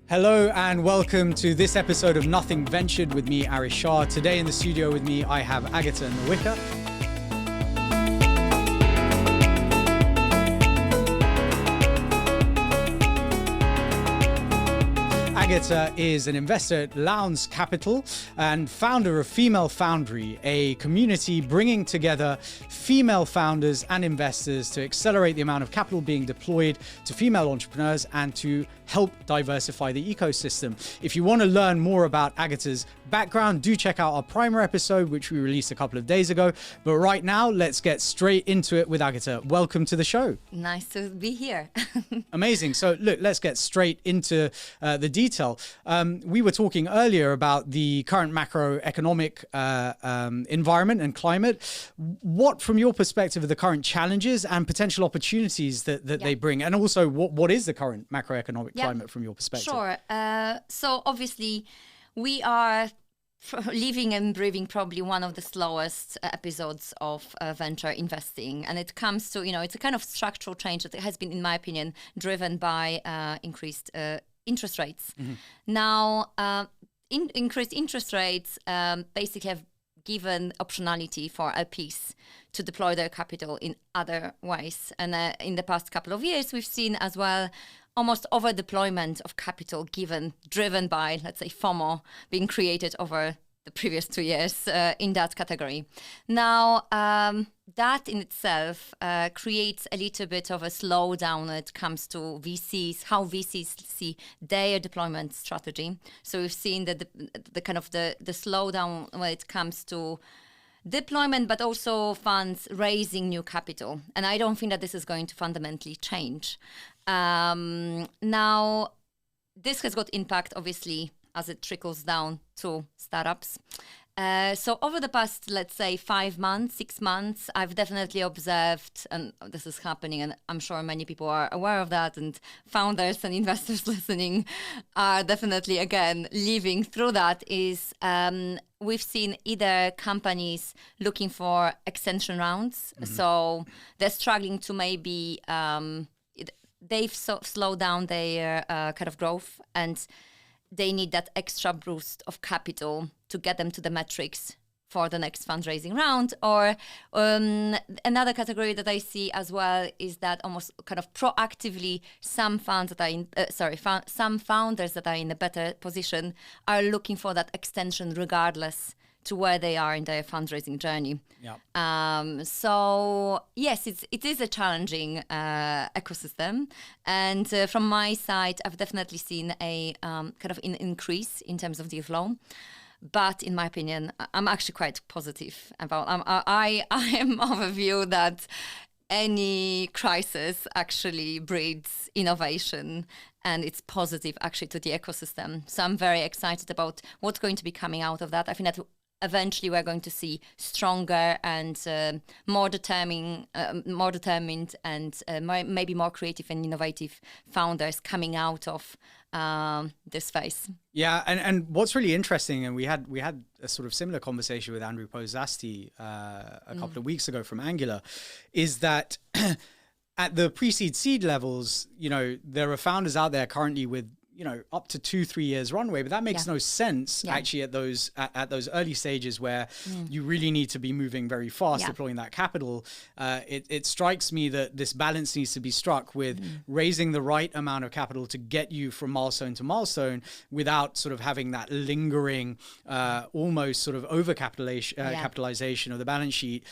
Hello and welcome to this episode of Nothing Ventured with me, Arish Shah. Today in the studio with me, I have Agata and NOWICKA. Agata is an investor at Lowndes Capital and founder of Female Foundry, a community bringing together female founders and investors to accelerate the amount of capital being deployed to female entrepreneurs and to help diversify the ecosystem. If you want to learn more about Agata's background, do check out our primer episode, which we released a couple of days ago. But right now, let's get straight into it with Agata. Welcome to the show. Nice to be here. Amazing. So look, let's get straight into the detail. We were talking earlier about the current macroeconomic environment and climate. What, from your perspective, are the current challenges and potential opportunities that they bring? And also, what is the current macroeconomic climate from your perspective? Sure. So obviously, we are living and breathing probably one of the slowest episodes of venture investing. And it comes to, it's a kind of structural change that has been, in my opinion, driven by increased interest rates. Mm-hmm. Now, increased interest rates basically have given optionality for LPs to deploy their capital in other ways. And in the past couple of years, we've seen as well almost over deployment of capital driven by, let's say, FOMO being created over the previous 2 years in that category. Now, that in itself creates a little bit of a slowdown when it comes to VCs, how VCs see their deployment strategy. So we've seen that the kind of the slowdown when it comes to deployment, but also funds raising new capital. And I don't think that this is going to fundamentally change. Now, this has got impact, obviously, as it trickles down to startups. So over the past, let's say, 5 months, 6 months, I've definitely observed, and this is happening, and I'm sure many people are aware of that, and founders and investors listening are definitely, again, living through that, is we've seen either companies looking for extension rounds. Mm-hmm. So they're struggling to maybe, they've slowed down their kind of growth, and they need that extra boost of capital to get them to the metrics for the next fundraising round. Or another category that I see as well is that almost kind of proactively some funds that are in, some founders that are in a better position are looking for that extension regardless to where they are in their fundraising journey. Yeah. So yes, it is a challenging ecosystem, and from my side, I've definitely seen a kind of an increase in terms of deal flow. But in my opinion, I'm actually quite positive about. I am of a view that any crisis actually breeds innovation, and it's positive actually to the ecosystem. So I'm very excited about what's going to be coming out of that. I think that eventually we're going to see stronger and more determined and maybe more creative and innovative founders coming out of this phase. Yeah, and what's really interesting, and we had a sort of similar conversation with Andrew Posasti a couple of weeks ago from Angular, is that at the pre-seed seed levels, there are founders out there currently with up to 2-3 years runway, but that makes no sense actually at those early stages where you really need to be moving very fast, deploying that capital. It strikes me that this balance needs to be struck with raising the right amount of capital to get you from milestone to milestone without sort of having that lingering, almost sort of capitalization of the balance sheet,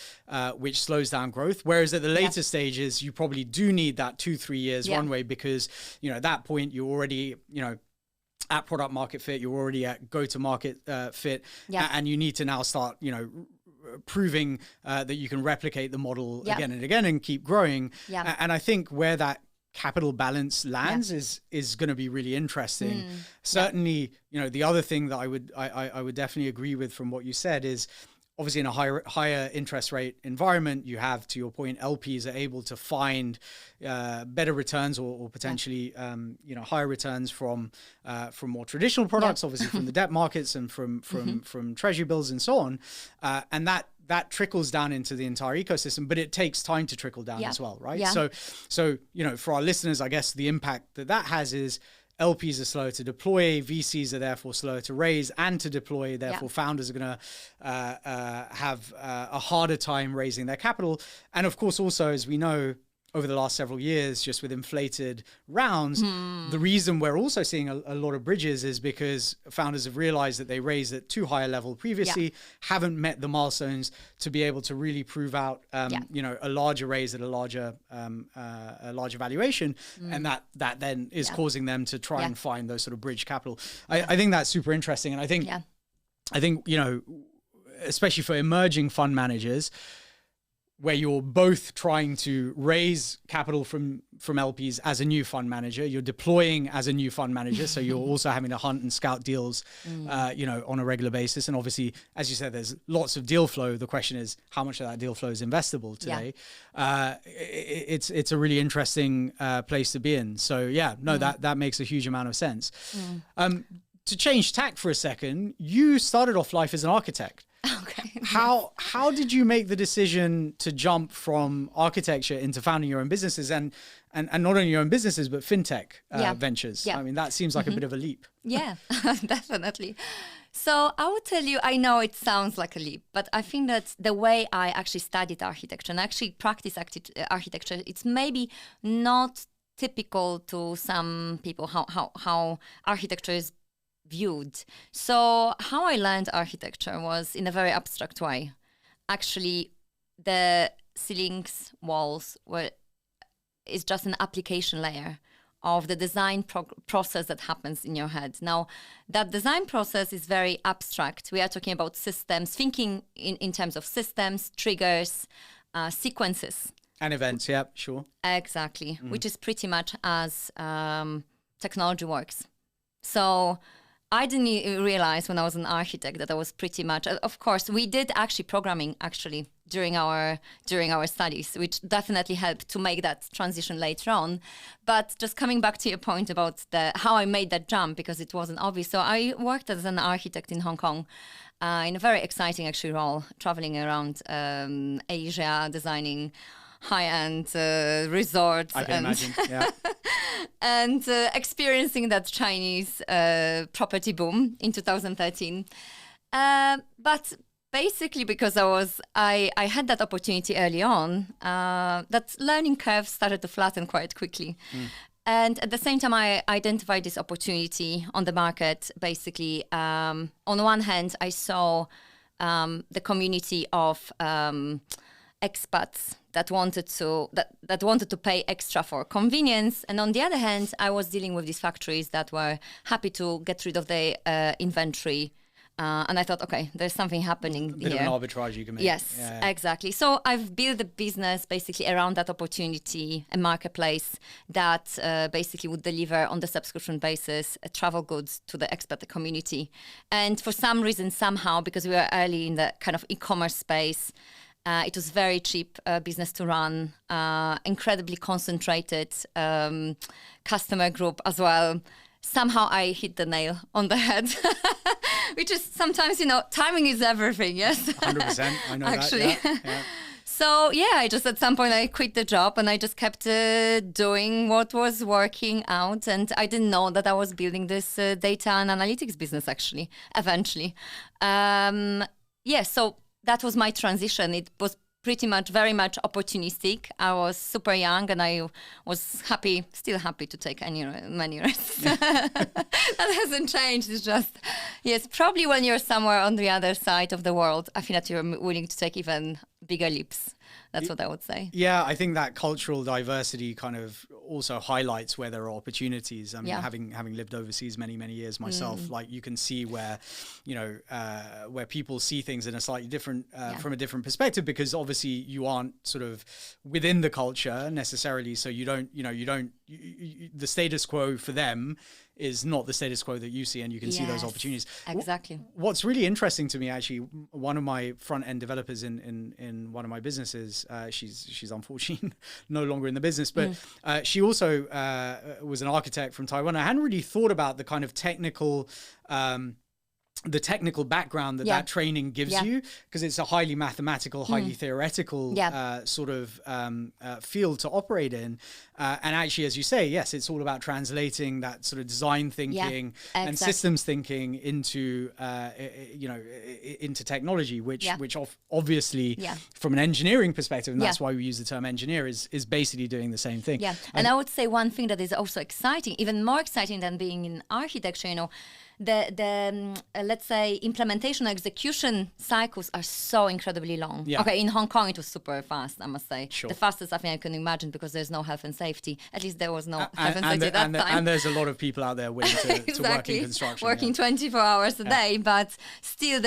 which slows down growth. Whereas at the later stages, you probably do need that 2-3 years runway because, at that point you're already, at product market fit, you're already at go-to-market fit, and you need to now start, proving that you can replicate the model again and again and keep growing. And I think where that capital balance lands is going to be really interesting. Certainly, the other thing that I would definitely agree with from what you said is, obviously in a higher interest rate environment, you have, to your point, LPs are able to find better returns or potentially higher returns from more traditional products, obviously from the debt markets and from treasury bills and so on, and that trickles down into the entire ecosystem, but it takes time to trickle down as well, right? So for our listeners, I guess the impact that has is LPs are slower to deploy, VCs are therefore slower to raise and to deploy. Therefore, founders are going to have a harder time raising their capital. And of course, also, as we know, over the last several years, just with inflated rounds, the reason we're also seeing a lot of bridges is because founders have realized that they raised at too high a level previously, haven't met the milestones to be able to really prove out, you know, a larger raise at a larger valuation, and that then is causing them to try and find those sort of bridge capital. I think that's super interesting, and I think you know, especially for emerging fund managers, where you're both trying to raise capital from LPs as a new fund manager, you're deploying as a new fund manager, so you're also having to hunt and scout deals, you know, on a regular basis. And obviously, as you said, there's lots of deal flow. The question is, how much of that deal flow is investable today? It's a really interesting place to be in. So yeah, no, that makes a huge amount of sense. To change tack for a second, you started off life as an architect. Okay. How did you make the decision to jump from architecture into founding your own businesses and not only your own businesses but fintech ventures? I mean, that seems like a bit of a leap. Yeah, definitely. So I would tell you, I know it sounds like a leap, but I think that the way I actually studied architecture and actually practice architecture, it's maybe not typical to some people how architecture is viewed. So how I learned architecture was in a very abstract way. Actually, the ceilings, walls is just an application layer of the design process that happens in your head. Now, that design process is very abstract. We are talking about systems, thinking in terms of systems, triggers, sequences. And events, yeah, sure. Exactly, which is pretty much as technology works. So I didn't realize when I was an architect that I was pretty much, of course, we did actually programming during our studies, which definitely helped to make that transition later on. But just coming back to your point about how I made that jump, because it wasn't obvious. So I worked as an architect in Hong Kong in a very exciting actually role, traveling around Asia, designing high-end resorts. I can imagine, yeah. And experiencing that Chinese property boom in 2013. But basically because I had that opportunity early on, that learning curve started to flatten quite quickly. And at the same time, I identified this opportunity on the market. Basically, on one hand, I saw the community of expats that wanted to pay extra for convenience, and on the other hand, I was dealing with these factories that were happy to get rid of their inventory, and I thought, okay, there's something happening here. A bit of an arbitrage you can make. Yes, exactly. So I've built a business basically around that opportunity, a marketplace that basically would deliver on the subscription basis travel goods to the expat community. And for some reason, somehow, because we were early in the kind of e-commerce space, it was very cheap business to run, incredibly concentrated customer group as well. Somehow I hit the nail on the head, which is sometimes, timing is everything, yes? 100%, I know actually. That, yeah. So I just at some point I quit the job and I just kept doing what was working out. And I didn't know that I was building this data and analytics business actually, eventually. So that was my transition. It was pretty much very much opportunistic. I was super young and I was still happy to take many risks. That hasn't changed. It's just, yes, probably when you're somewhere on the other side of the world, I think that you're willing to take even bigger leaps. That's what I would say. Yeah, I think that cultural diversity kind of also highlights where there are opportunities. I mean, having lived overseas many years myself, like you can see where, where people see things in a slightly different, from a different perspective, because obviously you aren't sort of within the culture necessarily. So you don't, the status quo for them is not the status quo that you see, and you can see those opportunities. Exactly. What's really interesting to me, actually, one of my front end developers in one of my businesses, she's unfortunately no longer in the business, but she also was an architect from Taiwan. I hadn't really thought about the kind of technical the technical background that training gives you, because it's a highly mathematical, highly theoretical sort of field to operate in. And actually, as you say, yes, it's all about translating that sort of design thinking and systems thinking into, into technology, which obviously from an engineering perspective, and that's why we use the term engineer, is basically doing the same thing. Yeah, and I would say one thing that is also exciting, even more exciting than being in architecture, the let's say implementation or execution cycles are so incredibly long. Okay, in Hong Kong it was super fast, I must say. The fastest I think I can imagine, because there's no health and safety. At least there was no health and safety at that time. And there's a lot of people out there willing to work in construction. Working 24 hours a day, but still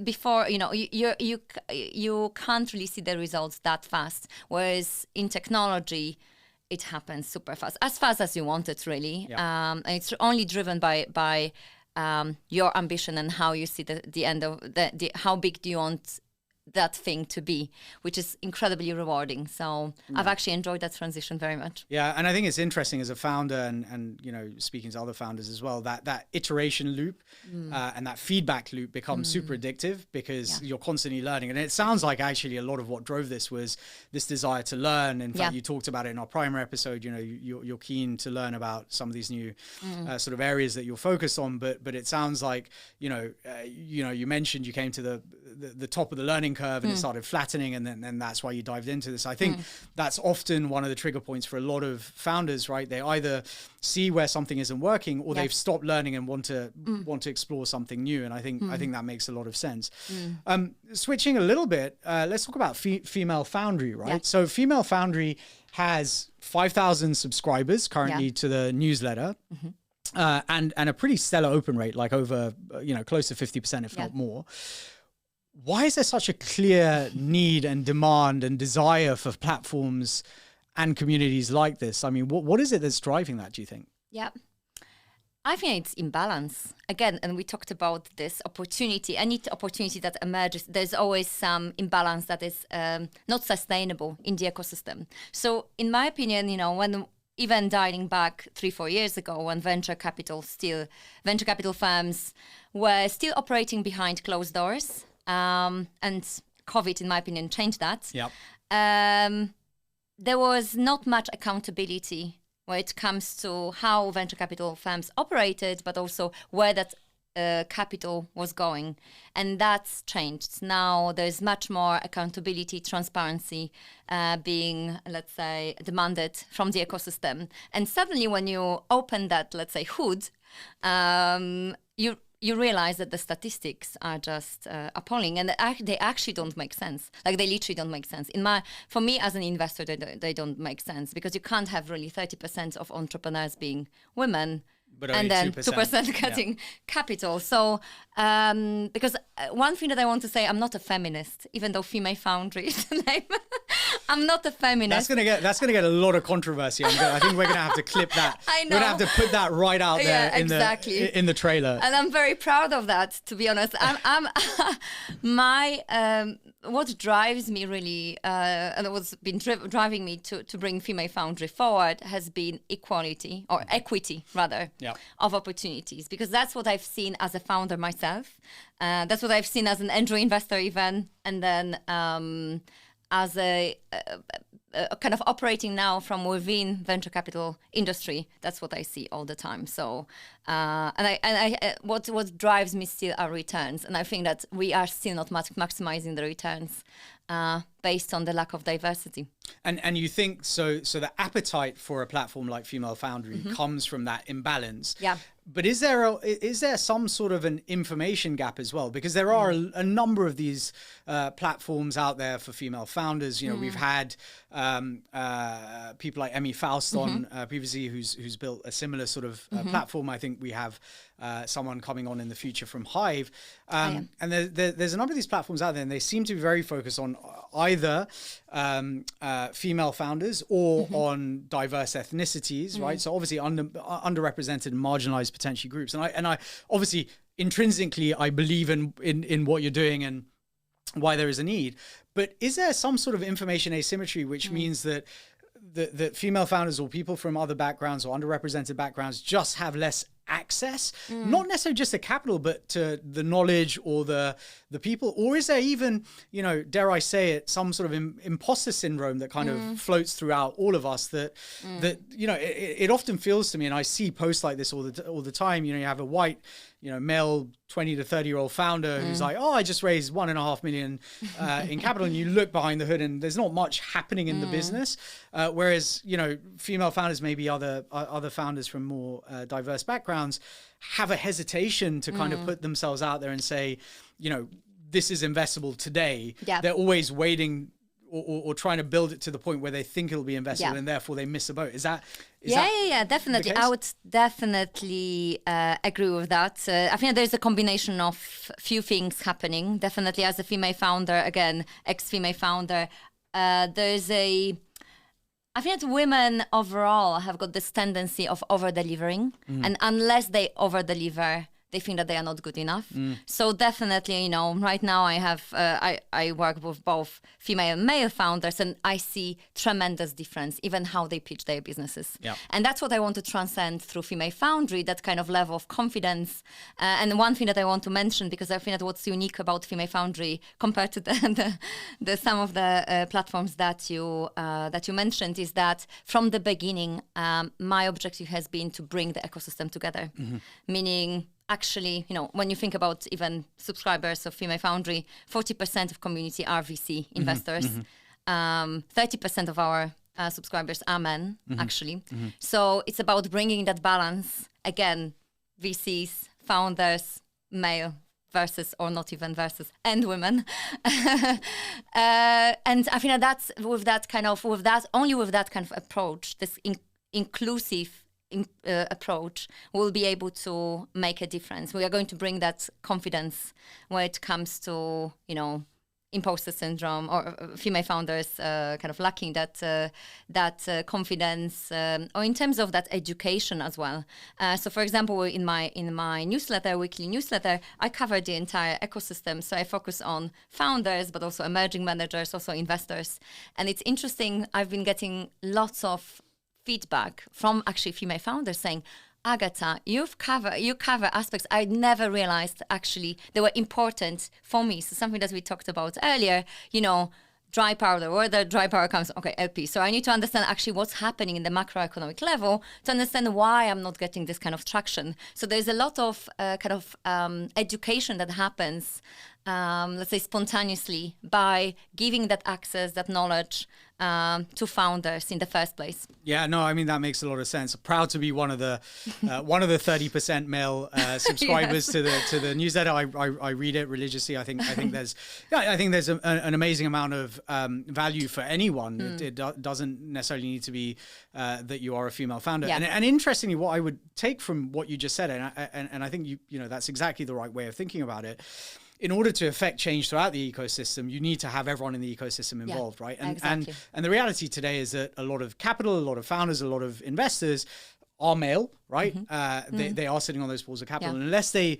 before, you can't really see the results that fast. Whereas in technology, it happens super fast as you want it, really. And it's only driven by your ambition and how you see the end of how big do you want that thing to be, which is incredibly rewarding. So I've actually enjoyed that transition very much. Yeah, and I think it's interesting as a founder and speaking to other founders as well, that iteration loop and that feedback loop becomes super addictive, because you're constantly learning. And it sounds like actually a lot of what drove this was this desire to learn. In fact, you talked about it in our primer episode. You're keen to learn about some of these new sort of areas that you're focused on. But it sounds like you mentioned you came to the top of the learning curve and it started flattening, and then that's why you dived into this. I think that's often one of the trigger points for a lot of founders, right? They either see where something isn't working, or they've stopped learning and want to explore something new. And I think that makes a lot of sense. Switching a little bit, let's talk about Female Foundry, right? So Female Foundry has 5,000 subscribers currently to the newsletter. And a pretty stellar open rate, like over close to 50%, if not more. Why is there such a clear need and demand and desire for platforms and communities like this? I mean, what is it that's driving that, do you think? Yeah, I think it's imbalance. Again, and we talked about this opportunity. Any opportunity that emerges, there's always some imbalance that is not sustainable in the ecosystem. So in my opinion, when even dialing back 3-4 years ago, when venture capital firms were still operating behind closed doors, and COVID, in my opinion, changed that. There was not much accountability when it comes to how venture capital firms operated, but also where that capital was going. And that's changed. Now there's much more accountability, transparency being, let's say, demanded from the ecosystem. And suddenly when you open that, let's say, hood, you realize that the statistics are just appalling, and they actually don't make sense. Like, they literally don't make sense. For me as an investor, they don't make sense, because you can't have really 30% of entrepreneurs being women, and then 2% getting capital. So, because one thing that I want to say, I'm not a feminist, even though Female Foundry is the name. I'm not a feminist. That's gonna get a lot of controversy. I think we're gonna have to clip that. I know. We're gonna have to put that right out there in the trailer. And I'm very proud of that, to be honest. I'm what drives me really, and what's been driving me to bring Female Foundry forward has been equality, or equity rather, of opportunities, because that's what I've seen as a founder myself. That's what I've seen as an angel investor even, and then as a kind of operating now from within venture capital industry. That's what I see all the time. So, what drives me still are returns, and I think that we are still not maximizing the returns based on the lack of diversity. And you think so the appetite for a platform like Female Foundry comes from that imbalance. Yeah. But is there some sort of an information gap as well? Because there are a number of these platforms out there for female founders. We've had people like Emmy Faust on previously, who's built a similar sort of platform. I think we have someone coming on in the future from Hive. And there's a number of these platforms out there, and they seem to be very focused on either female founders or on diverse ethnicities, right? So obviously underrepresented and marginalized potentially groups. And I obviously intrinsically I believe in what you're doing and why there is a need. But is there some sort of information asymmetry, which means that female founders or people from other backgrounds or underrepresented backgrounds just have less access, not necessarily just the capital, but to the knowledge or the people? Or is there even, you know, dare I say it, some sort of imposter syndrome that kind of floats throughout all of us that you know, it often feels to me, and I see posts like this all the time, you know, you have a white, you know, male 20 to 30-year-old founder who's like, oh, I just raised $1.5 million in capital, and you look behind the hood and there's not much happening in the business. Whereas, you know, female founders, maybe other founders from more diverse backgrounds, have a hesitation to kind of put themselves out there and say, you know, this is investable today. Yeah. They're always waiting or trying to build it to the point where they think it'll be investable, and therefore they miss a boat. Is that definitely. I would definitely agree with that. I think there's a combination of few things happening. Definitely, as a female founder, again, ex-female founder, I think that women overall have got this tendency of over-delivering, and unless they over-deliver, they think that they are not good enough. So definitely, you know, right now I have, I work with both female and male founders, and I see tremendous difference, even how they pitch their businesses. Yeah. And that's what I want to transcend through Female Foundry, that kind of level of confidence. And one thing that I want to mention, because I think that what's unique about Female Foundry compared to the some of the platforms that you mentioned, is that from the beginning, my objective has been to bring the ecosystem together, meaning, actually, you know, when you think about even subscribers of Female Foundry, 40% of community are VC investors. 30% of our subscribers are men, actually. So it's about bringing that balance. Again, VCs, founders, male versus, or not even versus, and women. And I think that's with that kind of approach, this inclusive approach, will be able to make a difference. We are going to bring that confidence when it comes to, you know, imposter syndrome, or female founders kind of lacking that confidence, or in terms of that education as well. So, for example, in my newsletter, weekly newsletter, I cover the entire ecosystem. So I focus on founders, but also emerging managers, also investors. And it's interesting. I've been getting lots of feedback from actually female founders saying, Agata, you cover aspects I never realized actually they were important for me. So something that we talked about earlier, you know, dry powder, where the dry powder comes, okay, LP. So I need to understand actually what's happening in the macroeconomic level to understand why I'm not getting this kind of traction. So there's a lot of education that happens, let's say spontaneously, by giving that access, that knowledge to founders in the first place. Yeah, no, I mean, that makes a lot of sense. Proud to be one of the 30% male subscribers to the newsletter. I read it religiously. I think there's an amazing amount of value for anyone. It doesn't necessarily need to be that you are a female founder. Yeah. And interestingly, what I would take from what you just said, and I think you know that's exactly the right way of thinking about it. In order to affect change throughout the ecosystem, you need to have everyone in the ecosystem involved, right? And, exactly. and the reality today is that a lot of capital, a lot of founders, a lot of investors are male, right? They are sitting on those pools of capital. Yeah. And unless they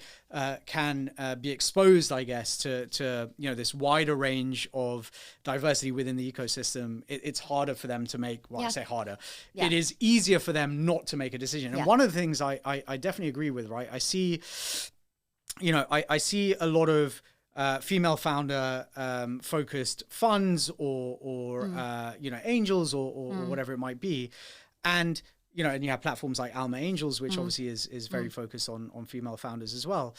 can be exposed, I guess, to you know, this wider range of diversity within the ecosystem, it's harder for them to make, I say harder. Yeah. It is easier for them not to make a decision. And one of the things I definitely agree with, right? I see a lot of female founder focused funds or you know, angels or whatever it might be. And, you know, and you have platforms like Alma Angels, which obviously is very focused on female founders as well.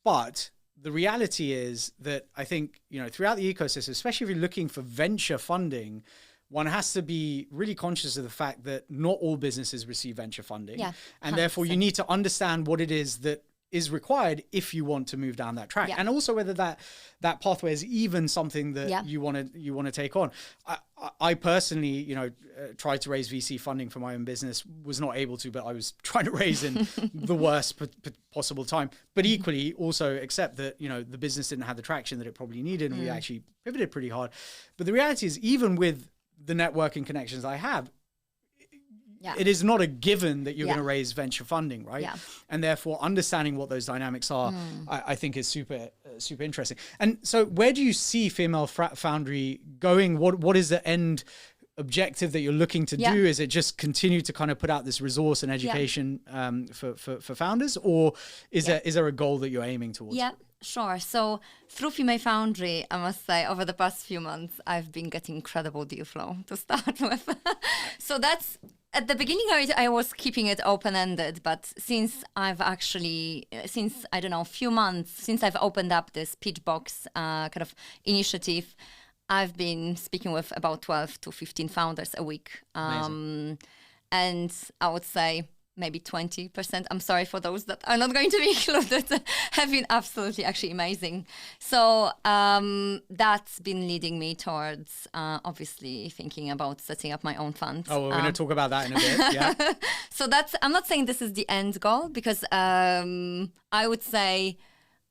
But the reality is that I think, you know, throughout the ecosystem, especially if you're looking for venture funding, one has to be really conscious of the fact that not all businesses receive venture funding. Yeah, and therefore you need to understand what it is that is required if you want to move down that track, and also whether that pathway is even something that you want to take on. I personally, you know, tried to raise VC funding for my own business, was not able to, but I was trying to raise in the worst possible time. But equally, also accept that, you know, the business didn't have the traction that it probably needed, and we actually pivoted pretty hard. But the reality is, even with the networking connections I have, it is not a given that you're going to raise venture funding, right? Yeah. And therefore, understanding what those dynamics are, I think is super interesting. And so where do you see Female Foundry going? What is the end objective that you're looking to do? Is it just continue to kind of put out this resource and education for founders, or is there a goal that you're aiming towards? Yeah, sure. So through Female Foundry, I must say, over the past few months, I've been getting incredible deal flow to start with. So that's, at the beginning, I was keeping it open-ended, but since I don't know, a few months, since I've opened up this pitch box kind of initiative, I've been speaking with about 12 to 15 founders a week. And I would say maybe 20%, I'm sorry for those that are not going to be included, have been absolutely actually amazing. So that's been leading me towards obviously thinking about setting up my own fund. Oh, we're going to talk about that in a bit, yeah. So I'm not saying this is the end goal, because I would say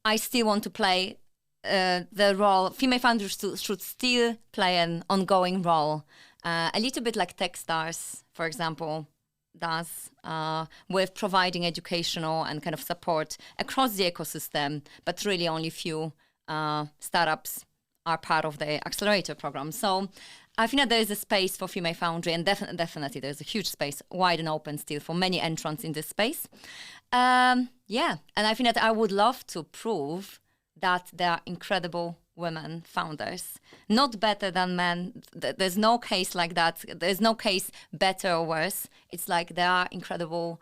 I still want to play the role. Female founders should still play an ongoing role, a little bit like Techstars, for example, does, with providing educational and kind of support across the ecosystem, but really only few startups are part of the accelerator program. So I think that there is a space for Female Foundry, and definitely there's a huge space, wide and open still, for many entrants in this space. And I think that I would love to prove that there are incredible women founders, not better than men. There's no case like that. There's no case better or worse. It's like there are incredible,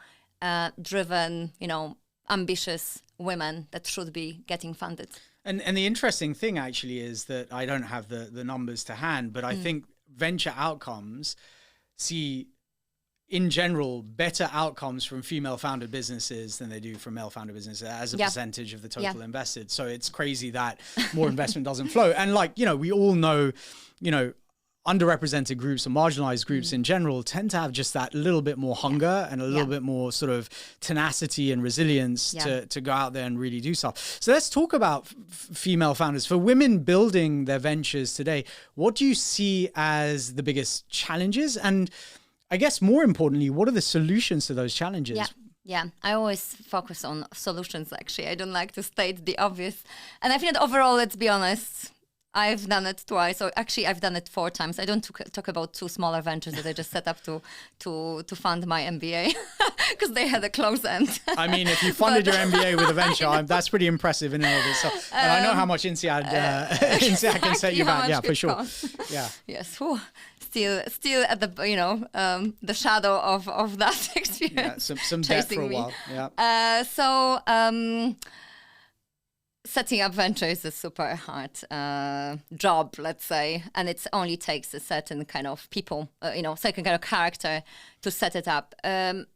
driven, ambitious women that should be getting funded. And the interesting thing actually is that I don't have the numbers to hand, but I think venture outcomes see, in general, better outcomes from female-founded businesses than they do from male-founded businesses as a percentage of the total invested. So it's crazy that more investment doesn't flow. And we all know, underrepresented groups or marginalized groups in general tend to have just that little bit more hunger and a little bit more sort of tenacity and resilience to go out there and really do stuff. So let's talk about female founders. For women building their ventures today, what do you see as the biggest challenges? And I guess more importantly, what are the solutions to those challenges? Yeah, I always focus on solutions, actually. I don't like to state the obvious. And I think that overall, let's be honest, I've done it twice, or actually I've done it 4 times. I don't talk about 2 smaller ventures that I just set up to fund my MBA, because they had a close end. I mean, if you funded your MBA with a venture, that's pretty impressive in and of itself. And I know how much INSEAD can set you back. Yeah, for sure. Yeah. Yes. Whew. Still at the the shadow of that experience. Yeah, some debt for a while. Yeah. Setting up venture is a super hard job, let's say, and it only takes a certain kind of people, certain kind of character to set it up.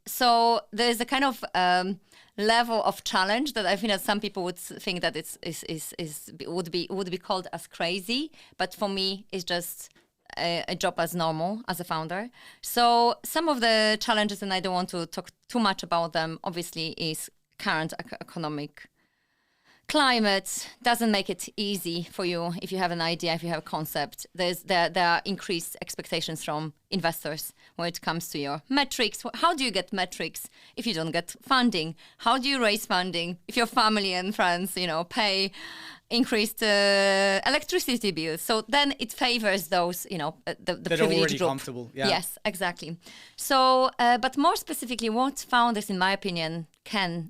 So there's a kind of level of challenge that I think that some people would think that would be called as crazy, but for me, it's just a job as normal as a founder. So some of the challenges, and I don't want to talk too much about them, obviously, is current economic climate doesn't make it easy for you if you have an idea, if you have a concept. There are increased expectations from investors when it comes to your metrics. How do you get metrics if you don't get funding? How do you raise funding if your family and friends, pay increased electricity bills? So then it favors those, the privileged group. Comfortable. Yeah. Yes, exactly. So, but more specifically, what founders, in my opinion,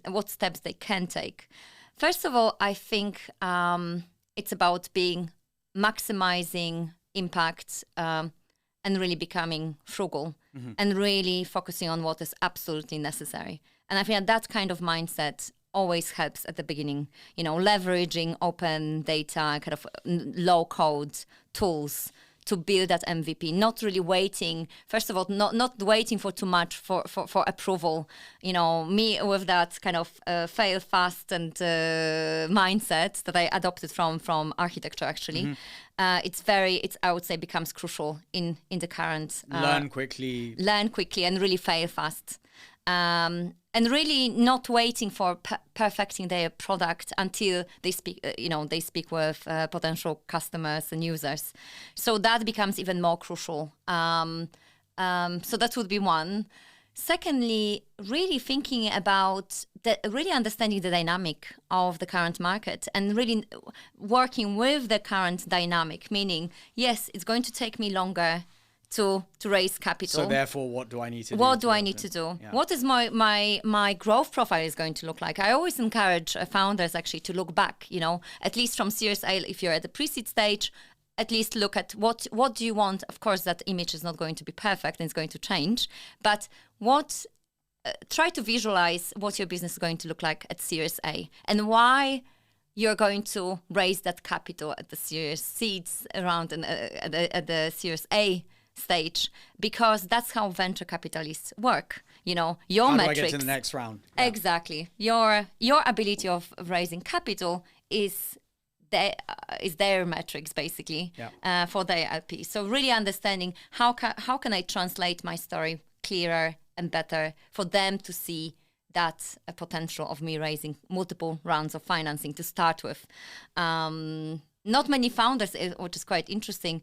what steps they can take. First of all, I think it's about maximizing impact and really becoming frugal and really focusing on what is absolutely necessary. And I think that kind of mindset always helps at the beginning, leveraging open data, kind of low code tools to build that MVP, not really waiting. First of all, not waiting for too much for approval. Me with that kind of fail fast and mindset that I adopted from architecture actually. I would say becomes crucial in the current. Learn quickly and really fail fast. And really not waiting for perfecting their product until they speak with potential customers and users. So that becomes even more crucial. So that would be one. Secondly, really thinking about really understanding the dynamic of the current market and really working with the current dynamic, meaning, yes, it's going to take me longer to raise capital. So therefore, what do I need to do? What do I need to do? Yeah. What is my growth profile is going to look like? I always encourage founders actually to look back, at least from Series A, if you're at the pre-seed stage, at least look at what do you want. Of course, that image is not going to be perfect and it's going to change, but try to visualize what your business is going to look like at Series A and why you're going to raise that capital at the Series Seeds around and at the Series A stage, because that's how venture capitalists work. Your how metrics. Do I get to the next round? Yeah. Exactly. Your ability of raising capital is their metrics basically for their LP. So really understanding how can I translate my story clearer and better for them to see that potential of me raising multiple rounds of financing to start with. Not many founders, which is quite interesting,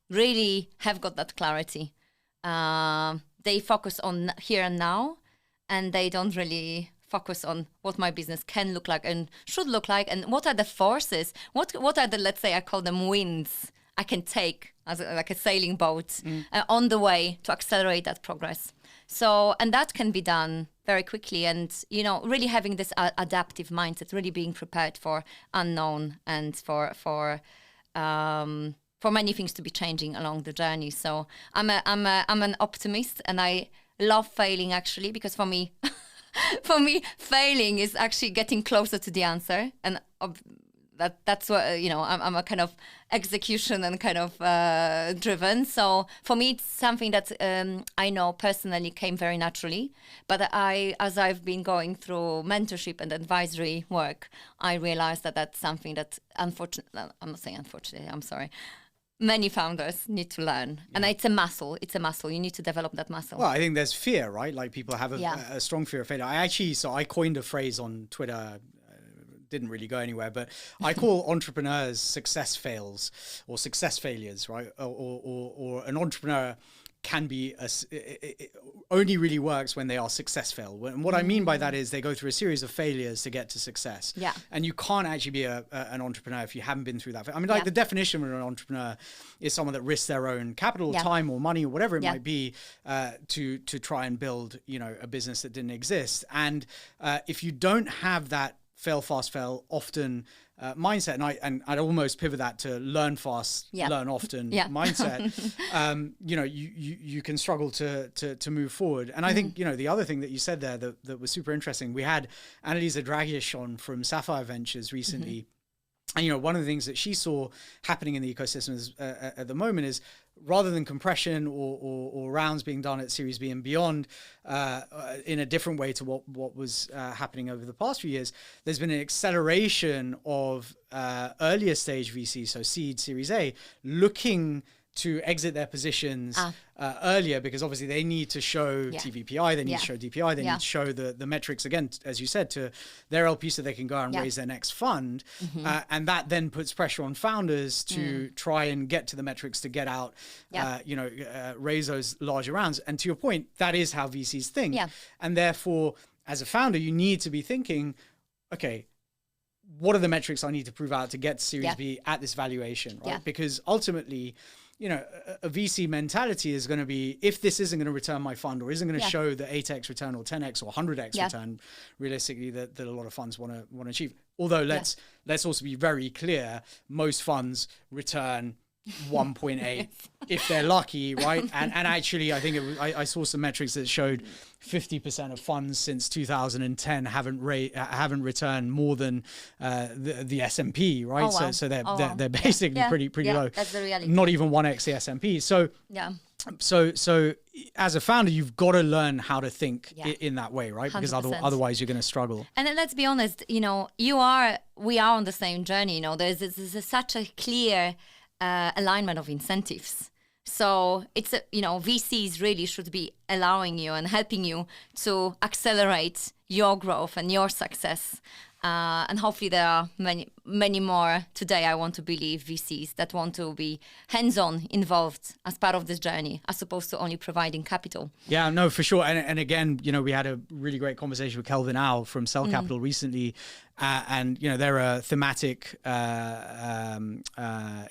really have got that clarity. They focus on here and now, and they don't really focus on what my business can look like and should look like, and what are the forces, what are the, let's say I call them winds, I can take as like a sailing boat on the way to accelerate that progress. So, and that can be done very quickly, and really having this adaptive mindset, really being prepared for unknown and for many things to be changing along the journey. So I'm an optimist, and I love failing actually, because for me, failing is actually getting closer to the answer, and that's what I'm a kind of execution and kind of driven. So for me, it's something that I know personally came very naturally. But as I've been going through mentorship and advisory work, I realized that that's something that unfortunately, I'm not saying unfortunately, I'm sorry, many founders need to learn. And it's a muscle. You need to develop that muscle. Well, I think there's fear, right? Like people have a strong fear of failure. I coined a phrase on Twitter, didn't really go anywhere, but I call entrepreneurs success fails or success failures, right? Or an entrepreneur can be it only really works when they are success fail. And what I mean by that is they go through a series of failures to get to success. Yeah. And you can't actually be an entrepreneur if you haven't been through that. I mean, like the definition of an entrepreneur is someone that risks their own capital, time, or money, or whatever it might be, to try and build, a business that didn't exist. And if you don't have that fail fast, fail often mindset, and I'd almost pivot that to learn fast, learn often mindset. You can struggle to move forward. And I think the other thing that you said there that was super interesting. We had Annalisa Dragic on from Sapphire Ventures recently. And one of the things that she saw happening in the ecosystem at the moment is, rather than compression or rounds being done at Series B and beyond in a different way to what was happening over the past few years, there's been an acceleration of earlier stage VCs, so seed, Series A, looking to exit their positions earlier, because obviously they need to show TVPI, they need to show DPI, they need to show the metrics, again, as you said, to their LP so they can go out and raise their next fund. And that then puts pressure on founders to try and get to the metrics to get out, raise those larger rounds. And to your point, that is how VCs think. And therefore, as a founder, you need to be thinking, okay, what are the metrics I need to prove out to get to Series B at this valuation, right? Because ultimately, a VC mentality is going to be, if this isn't going to return my fund or isn't going to show the 8x return or 10x or 100x return, realistically, that a lot of funds want to achieve. Although let's also be very clear, most funds return 1.8 if they're lucky, right? And actually, I think I saw some metrics that showed 50% of funds since 2010 haven't returned more than the S&P, right? Oh, wow. So they're basically pretty low. That's the reality. Not even 1x the S&P. So So as a founder, you've got to learn how to think in that way, right? 100%. Because otherwise you're going to struggle. And then let's be honest, we are on the same journey. There's such a clear alignment of incentives. So it's VCs really should be allowing you and helping you to accelerate your growth and your success. And hopefully there are many more today, I want to believe, VCs that want to be hands-on involved as part of this journey, as opposed to only providing capital. Yeah, no, for sure. And again, we had a really great conversation with Kelvin Au from Cell Capital recently. And, they're a thematic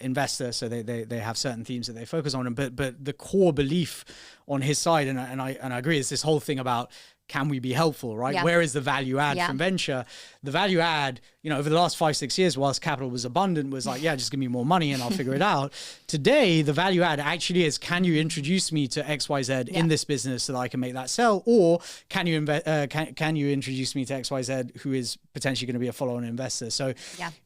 investor. So they have certain themes that they focus on. But the core belief on his side, and I agree, is this whole thing about, can we be helpful, right? Yeah. Where is the value add from venture? The value add, over the last 5-6 years, whilst capital was abundant, was like, yeah, just give me more money and I'll figure it out. Today, the value add actually is, can you introduce me to XYZ in this business so that I can make that sell? Or can you can you introduce me to XYZ who is potentially going to be a follow-on investor? So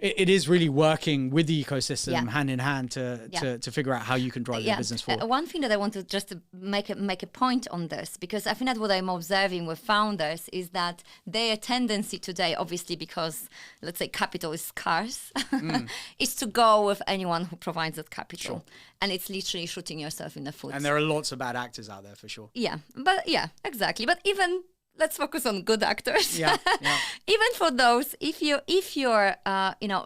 it is really working with the ecosystem hand in hand to figure out how you can drive your business forward. One thing that I want to just make a point on this, because I think that what I'm observing with founders is that their tendency today, obviously because, let's say, capital is scarce, is to go with anyone who provides that capital. Sure. And it's literally shooting yourself in the foot. And there are lots of bad actors out there for sure. Yeah, exactly. But even, let's focus on good actors. Yeah. Even for those, if you're,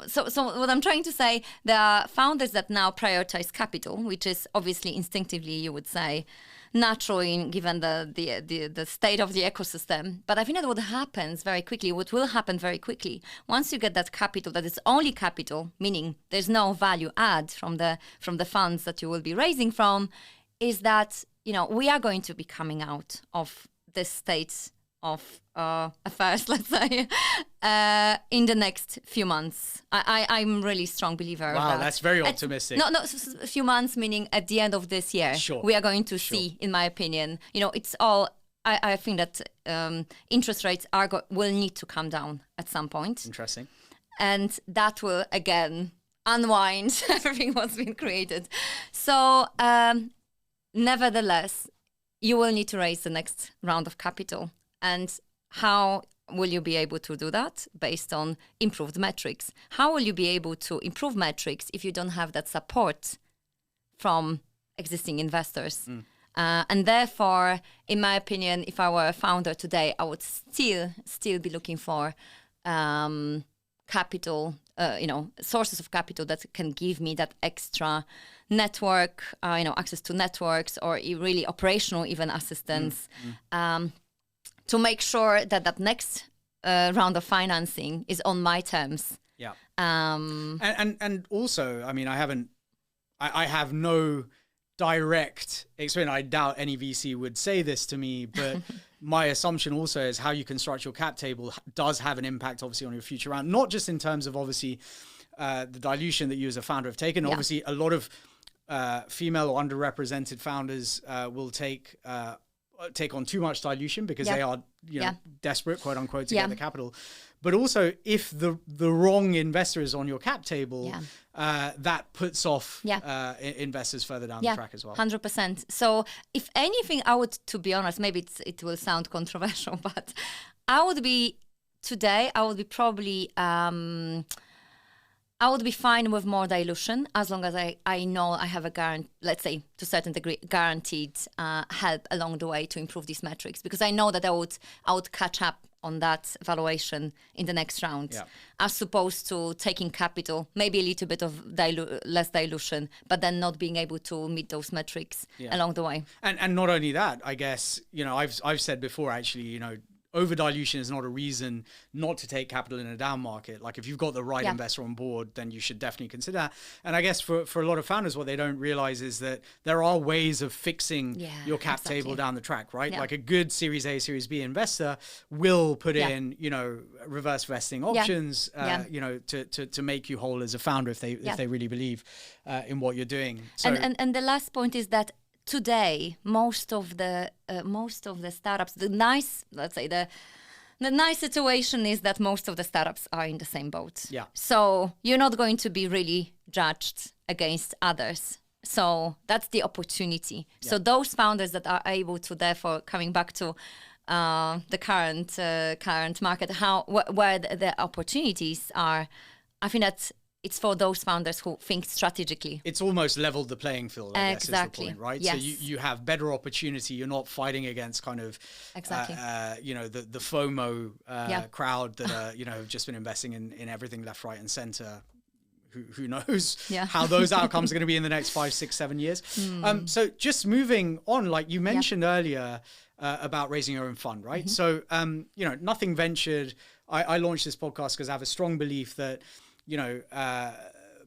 so what I'm trying to say, there are founders that now prioritize capital, which is obviously instinctively, you would say, natural given the state of the ecosystem. But I think that what will happen very quickly, once you get that capital, that is only capital, meaning there's no value add from the funds that you will be raising from, is that, we are going to be coming out of this state of affairs, let's say, in the next few months. I'm really strong believer of that. Wow, that's very optimistic. A few months, meaning at the end of this year. Sure. We are going to see, in my opinion, it's all, I think that interest rates will need to come down at some point. Interesting. And that will, again, unwind everything what's been created. So, nevertheless, you will need to raise the next round of capital. And how will you be able to do that? Based on improved metrics. How will you be able to improve metrics if you don't have that support from existing investors? And therefore, in my opinion, if I were a founder today, I would still be looking for capital, sources of capital that can give me that extra network, access to networks, or really operational even assistance. To make sure that next round of financing is on my terms. Yeah. And also, I mean, I have no direct experience. I doubt any VC would say this to me, but my assumption also is how you construct your cap table does have an impact, obviously, on your future round, not just in terms of, obviously, the dilution that you as a founder have taken. Yeah. Obviously, a lot of female or underrepresented founders will take on too much dilution because they are, desperate, quote unquote, to get the capital. But also, if the wrong investor is on your cap table, that puts off investors further down the track as well. 100%. So, if anything, I would, to be honest, maybe it will sound controversial, but I would be probably. I would be fine with more dilution as long as I know I have let's say to a certain degree, guaranteed help along the way to improve these metrics, because I know that I would catch up on that valuation in the next round, as opposed to taking capital, maybe a little bit of less dilution, but then not being able to meet those metrics along the way. And not only that, I guess, I've said before, actually, over dilution is not a reason not to take capital in a down market. Like if you've got the right investor on board, then you should definitely consider that. And I guess for a lot of founders, what they don't realize is that there are ways of fixing your cap table down the track, right? Like a good Series A, Series B investor will put in, reverse vesting options, to make you whole as a founder if they really believe in what you're doing. So, and the last point is that today, most of the startups, the nice situation is that most of the startups are in the same boat. Yeah. So you're not going to be really judged against others. So that's the opportunity. Yeah. So those founders that are able to, therefore, coming back to the current market, where the opportunities are, I think that it's for those founders who think strategically. It's almost leveled the playing field, I guess, is the point, right? Yes. So you have better opportunity. You're not fighting against kind of, the FOMO crowd that have just been investing in everything left, right, and center. Who knows how those outcomes are going to be in the next 5, 6, 7 years. So just moving on, like you mentioned earlier about raising your own fund, right? So, Nothing Ventured, I launched this podcast because I have a strong belief that,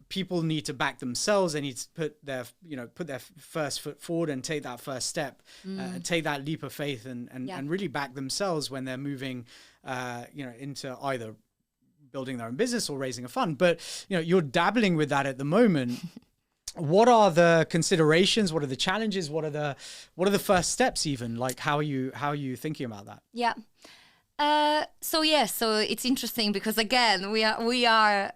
people need to back themselves. They need to put their first foot forward and take that first step, take that leap of faith and really back themselves when they're moving, into either building their own business or raising a fund. But you're dabbling with that at the moment. What are the considerations? What are the challenges? What are the first steps even? Like how are you thinking about that? Yeah. So it's interesting because again we are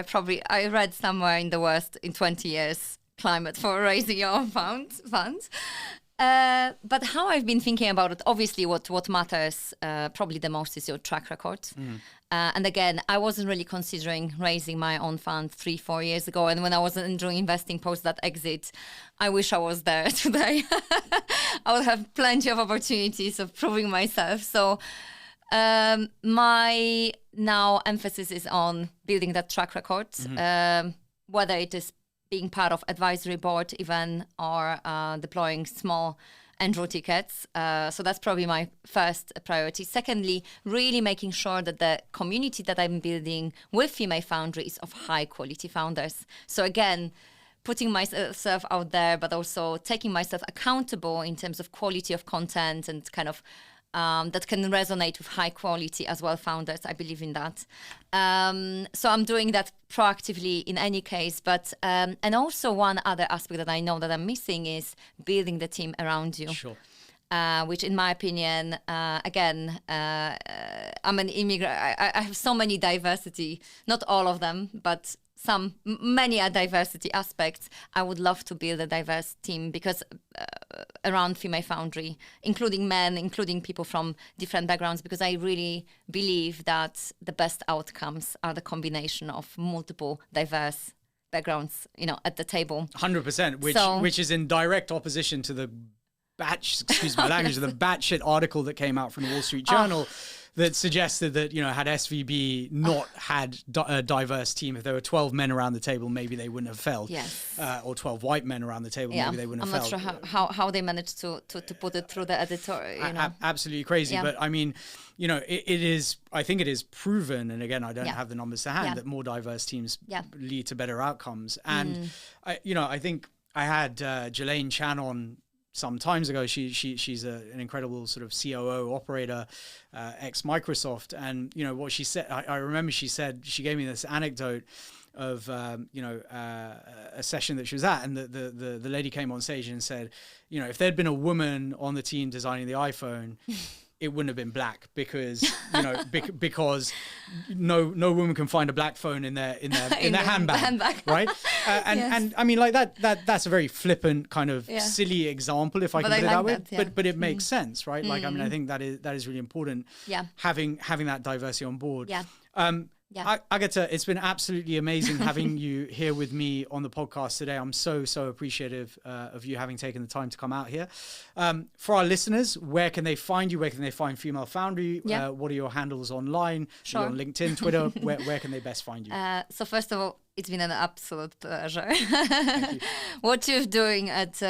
probably, I read somewhere in the worst in 20 years climate for raising your own funds. But how I've been thinking about it, obviously what matters probably the most is your track record. And again, I wasn't really considering raising my own fund 3-4 years ago. And when I was enjoying investing post that exit, I wish I was there today. I would have plenty of opportunities of proving myself. So my now emphasis is on building that track record, whether it is being part of advisory board even or deploying small angel tickets. So that's probably my first priority. Secondly, really making sure that the community that I'm building with Female Foundry is of high quality founders. So again, putting myself out there, but also taking myself accountable in terms of quality of content and kind of that can resonate with high quality as well founders. I believe in that. So I'm doing that proactively in any case. But and also one other aspect that I know that I'm missing is building the team around you. Sure. Which in my opinion, again, I'm an immigrant. I have so many diversity, not all of them, but many are diversity aspects. I would love to build a diverse team because around Female Foundry, including men, including people from different backgrounds, because I really believe that the best outcomes are the combination of multiple diverse backgrounds, at the table. 100%, which is in direct opposition to the excuse my language, the batshit article that came out from the Wall Street Journal that suggested that, had SVB not had a diverse team, if there were 12 men around the table, maybe they wouldn't have failed. Yes. Or 12 white men around the table, maybe they wouldn't have failed. I'm not sure how they managed to put it through the editorial. Absolutely crazy. Yeah. But I mean, I think it is proven, and again, I don't have the numbers to hand, that more diverse teams lead to better outcomes. And, I think I had Jelaine Chan on some times ago. She's an incredible sort of COO operator, ex Microsoft, and what she said, I remember she gave me this anecdote of a session that she was at, and the lady came on stage and said, if there'd been a woman on the team designing the iPhone, it wouldn't have been black because because no woman can find a black phone in their handbag. Right? And I mean, like that's a very flippant kind of silly example, if I can put it that way. But it makes sense, right? Like, I mean, I think that is really important. Yeah. Having that diversity on board. Yeah. Agata, it's been absolutely amazing having you here with me on the podcast today. I'm so appreciative of you having taken the time to come out here. For our listeners, where can they find you? Where can they find Female Foundry? What are your handles online? Sure. Are you on LinkedIn, Twitter? where can they best find you? So first of all, it's been an absolute pleasure. What you're doing at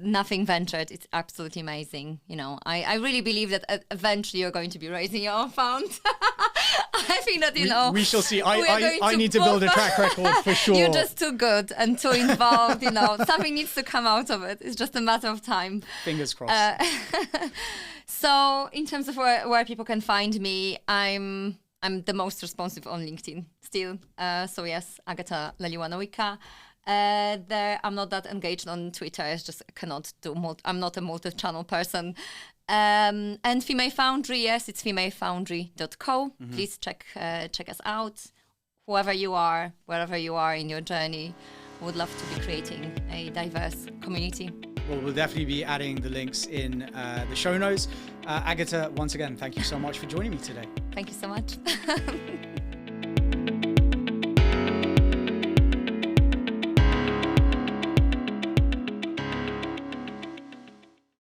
Nothing Ventured, it's absolutely amazing. I really believe that eventually you're going to be raising your own fund. I think that, we shall see. I need to build a track record for sure. You're just too good and too involved. Something needs to come out of it. It's just a matter of time. Fingers crossed. So in terms of where people can find me, I'm the most responsive on LinkedIn still. So yes, Agata NOWICKA. There, I'm not that engaged on Twitter. I just cannot do. I'm not a multi-channel person. And Female Foundry, yes, it's femalefoundry.co. Please check us out. Whoever you are, wherever you are in your journey, would love to be creating a diverse community. Well, we'll definitely be adding the links in the show notes. Agata, once again, thank you so much for joining me today. Thank you so much.